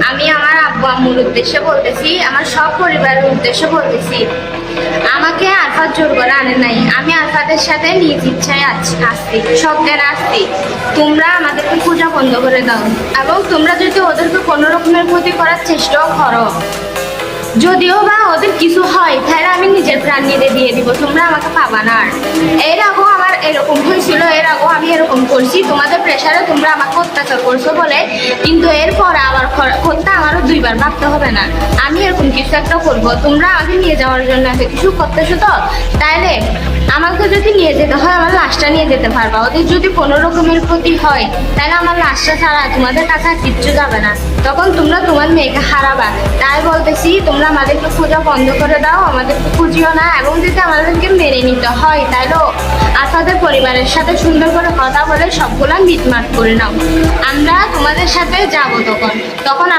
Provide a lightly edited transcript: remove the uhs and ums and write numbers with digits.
আমি আমার আব্বু আম্মুর উদ্দেশ্যে বলতেছি, আমার সব পরিবারের উদ্দেশ্যে বলতেছি, আমাকে আরফাত জোর করে আনে নাই। আমি আরফাতের সাথে নিজ ইচ্ছায় আসছি, সজ্ঞান আসছি। তোমরা আমাদেরকে পূজা বন্ধ করে দাও, এবং তোমরা যদি ওদেরকে কোনো রকমের ক্ষতি করার চেষ্টাও করো, যদিও বা ওদের কিছু হয়, তাহলে আমি নিজের প্রাণ নিজে দিয়ে দিব, তোমরা আমাকে পাবা না। আর এর আগেও আমার এরকম হয়েছিল, এর আগেও আমি এরকম করছি, তোমাদের প্রেশারে তোমরা আমাকে অত্যাচার করছো বলে। কিন্তু এরপরে আবার করতে আমারও দুইবার ভাবতে হবে না। আমি এরকম কিছু একটা করবো, তোমরা আমাকে নিয়ে যাওয়ার জন্য এত কিছু করতেছো, তো তাইলে আমাকে যদি নিয়ে যেতে হয় আমার লাশটা নিয়ে যেতে পারবা। ওদের যদি কোনো রকমের ক্ষতি হয়, তাহলে আমার লাশটা ছাড়া তোমাদের কাছে আর কিচ্ছু যাবে না, তখন তোমরা তোমার মেয়েকে হারাবা। তাই বলতেছি, তোমরা আমাদেরকে পূজা বন্ধ করে দাও, আমাদেরকে খুঁজিও না। এবং যদি আমাদেরকে মেনে নিতে হয়, তাহলেও আরফাতের পরিবারের সাথে সুন্দর করে কথা বলে সবগুলা মিটমাট করে নাও। আমরা তোমাদের সাথে যাবো, তখন তখন